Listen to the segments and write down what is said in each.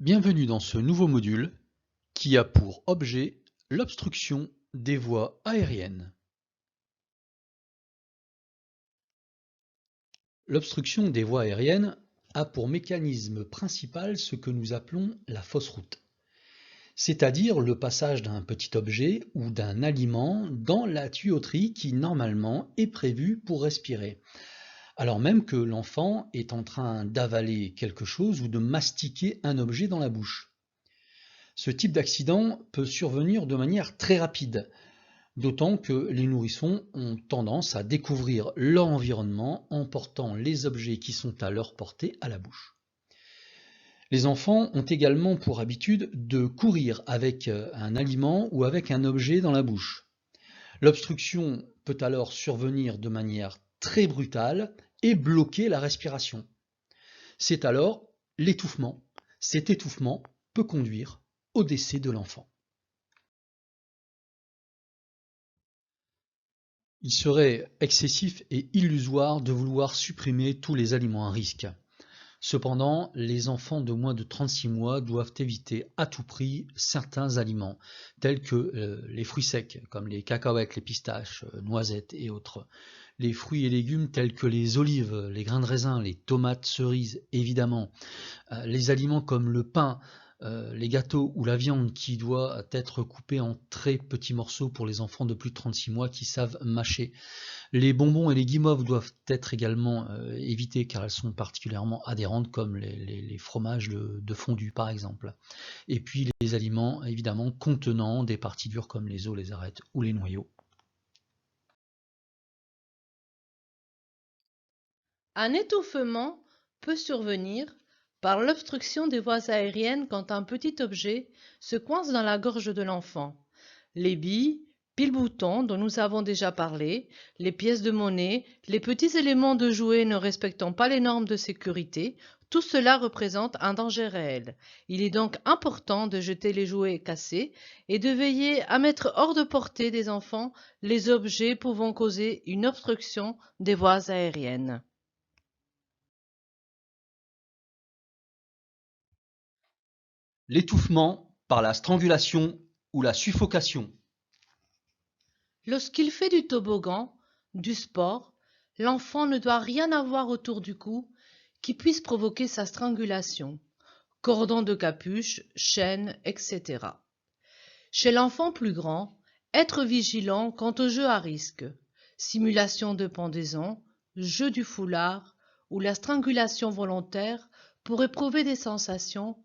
Bienvenue dans ce nouveau module qui a pour objet l'obstruction des voies aériennes. L'obstruction des voies aériennes a pour mécanisme principal ce que nous appelons la fausse route, c'est-à-dire le passage d'un petit objet ou d'un aliment dans la tuyauterie qui normalement est prévue pour respirer, alors même que l'enfant est en train d'avaler quelque chose ou de mastiquer un objet dans la bouche. Ce type d'accident peut survenir de manière très rapide, d'autant que les nourrissons ont tendance à découvrir leur environnement en portant les objets qui sont à leur portée à la bouche. Les enfants ont également pour habitude de courir avec un aliment ou avec un objet dans la bouche. L'obstruction peut alors survenir de manière très brutale et bloquer la respiration. C'est alors l'étouffement. Cet étouffement peut conduire au décès de l'enfant. Il serait excessif et illusoire de vouloir supprimer tous les aliments à risque. Cependant, les enfants de moins de 36 mois doivent éviter à tout prix certains aliments, tels que les fruits secs, comme les cacahuètes, les pistaches, noisettes et autres. Les fruits et légumes tels que les olives, les grains de raisin, les tomates, cerises, évidemment. Les aliments comme le pain, les gâteaux ou la viande qui doit être coupée en très petits morceaux pour les enfants de plus de 36 mois qui savent mâcher. Les bonbons et les guimauves doivent être également évités car elles sont particulièrement adhérentes comme les fromages de fondu par exemple. Et puis les aliments évidemment contenant des parties dures comme les os, les arêtes ou les noyaux. Un étouffement peut survenir par l'obstruction des voies aériennes quand un petit objet se coince dans la gorge de l'enfant. Les billes, pile-boutons dont nous avons déjà parlé, les pièces de monnaie, les petits éléments de jouet ne respectant pas les normes de sécurité, tout cela représente un danger réel. Il est donc important de jeter les jouets cassés et de veiller à mettre hors de portée des enfants les objets pouvant causer une obstruction des voies aériennes. L'étouffement par la strangulation ou la suffocation. Lorsqu'il fait du toboggan, du sport, l'enfant ne doit rien avoir autour du cou qui puisse provoquer sa strangulation, cordon de capuche, chaîne, etc. Chez l'enfant plus grand, être vigilant quant aux jeux à risque, simulation de pendaison, jeu du foulard ou la strangulation volontaire pour éprouver des sensations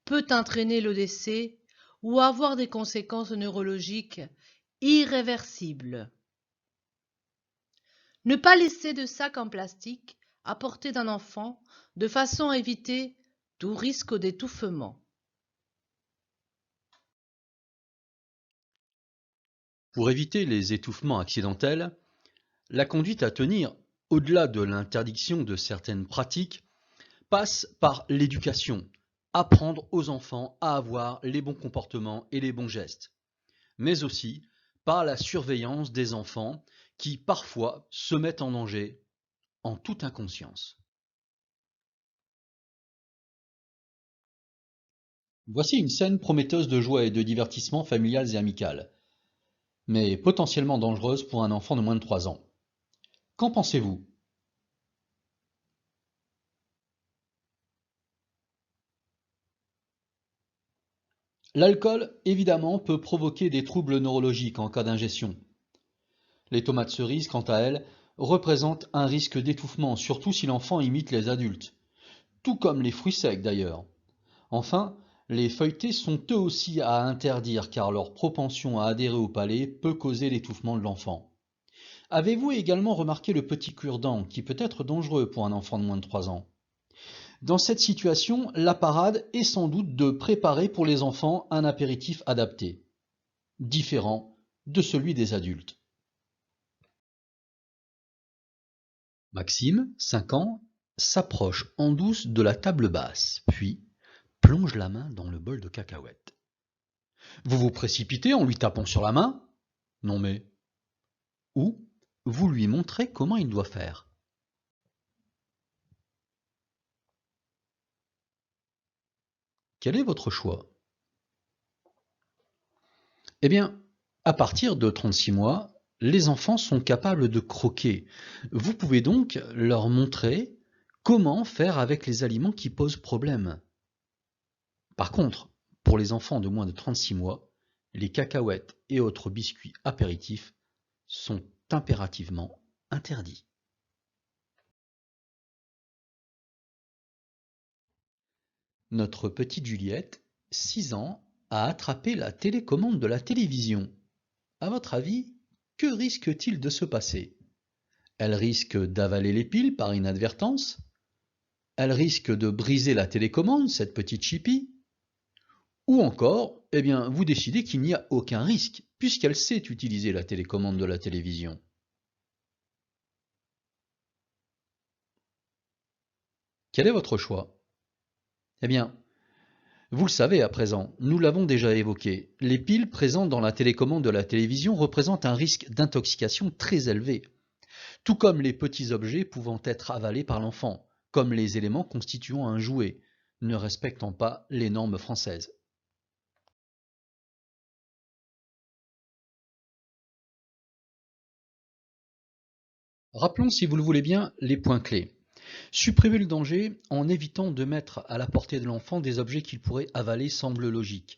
peut entraîner le décès ou avoir des conséquences neurologiques irréversibles. Ne pas laisser de sac en plastique à portée d'un enfant de façon à éviter tout risque d'étouffement. Pour éviter les étouffements accidentels, la conduite à tenir, au-delà de l'interdiction de certaines pratiques, passe par l'éducation, apprendre aux enfants à avoir les bons comportements et les bons gestes, mais aussi par la surveillance des enfants qui parfois se mettent en danger en toute inconscience. Voici une scène prometteuse de joie et de divertissement familiales et amicales, mais potentiellement dangereuse pour un enfant de moins de 3 ans. Qu'en pensez-vous? L'alcool, évidemment, peut provoquer des troubles neurologiques en cas d'ingestion. Les tomates cerises, quant à elles, représentent un risque d'étouffement, surtout si l'enfant imite les adultes, tout comme les fruits secs d'ailleurs. Enfin, les feuilletés sont eux aussi à interdire car leur propension à adhérer au palais peut causer l'étouffement de l'enfant. Avez-vous également remarqué le petit cure-dent qui peut être dangereux pour un enfant de moins de 3 ans? Dans cette situation, la parade est sans doute de préparer pour les enfants un apéritif adapté, différent de celui des adultes. Maxime, 5 ans, s'approche en douce de la table basse, puis plonge la main dans le bol de cacahuètes. Vous vous précipitez en lui tapant sur la main? Non mais. Ou vous lui montrez comment il doit faire. Quel est votre choix? Eh bien, à partir de 36 mois, les enfants sont capables de croquer. Vous pouvez donc leur montrer comment faire avec les aliments qui posent problème. Par contre, pour les enfants de moins de 36 mois, les cacahuètes et autres biscuits apéritifs sont impérativement interdits. Notre petite Juliette, 6 ans, a attrapé la télécommande de la télévision. À votre avis, que risque-t-il de se passer? Elle risque d'avaler les piles par inadvertance? Elle risque de briser la télécommande, cette petite chipie? Ou encore, eh bien, vous décidez qu'il n'y a aucun risque, puisqu'elle sait utiliser la télécommande de la télévision. Quel est votre choix? Eh bien, vous le savez à présent, nous l'avons déjà évoqué, les piles présentes dans la télécommande de la télévision représentent un risque d'intoxication très élevé, tout comme les petits objets pouvant être avalés par l'enfant, comme les éléments constituant un jouet, ne respectant pas les normes françaises. Rappelons, si vous le voulez bien, les points clés. Supprimer le danger en évitant de mettre à la portée de l'enfant des objets qu'il pourrait avaler semble logique,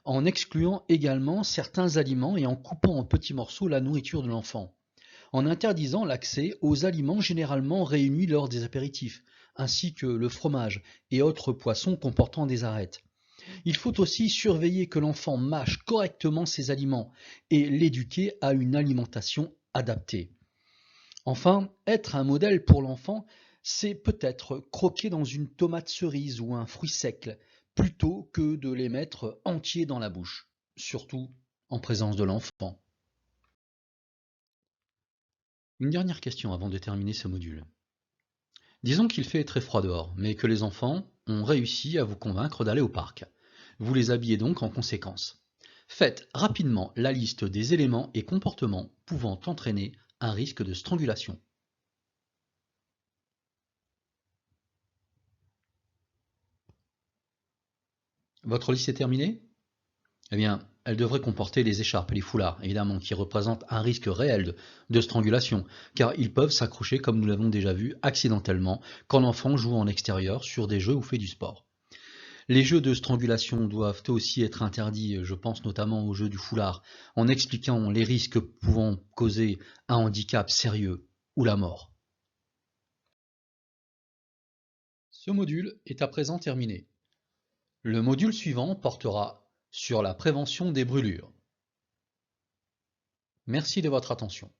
en excluant également certains aliments et en coupant en petits morceaux la nourriture de l'enfant, en interdisant l'accès aux aliments généralement réunis lors des apéritifs, ainsi que le fromage et autres poissons comportant des arêtes. Il faut aussi surveiller que l'enfant mâche correctement ses aliments et l'éduquer à une alimentation adaptée. Enfin, être un modèle pour l'enfant, c'est peut-être croquer dans une tomate cerise ou un fruit sec, plutôt que de les mettre entiers dans la bouche, surtout en présence de l'enfant. Une dernière question avant de terminer ce module. Disons qu'il fait très froid dehors, mais que les enfants ont réussi à vous convaincre d'aller au parc. Vous les habillez donc en conséquence. Faites rapidement la liste des éléments et comportements pouvant entraîner un risque de strangulation. Votre liste est terminée? Eh bien, elle devrait comporter les écharpes et les foulards, évidemment, qui représentent un risque réel de strangulation, car ils peuvent s'accrocher, comme nous l'avons déjà vu, accidentellement, quand l'enfant joue en extérieur sur des jeux ou fait du sport. Les jeux de strangulation doivent aussi être interdits, je pense notamment aux jeux du foulard, en expliquant les risques pouvant causer un handicap sérieux ou la mort. Ce module est à présent terminé. Le module suivant portera sur la prévention des brûlures. Merci de votre attention.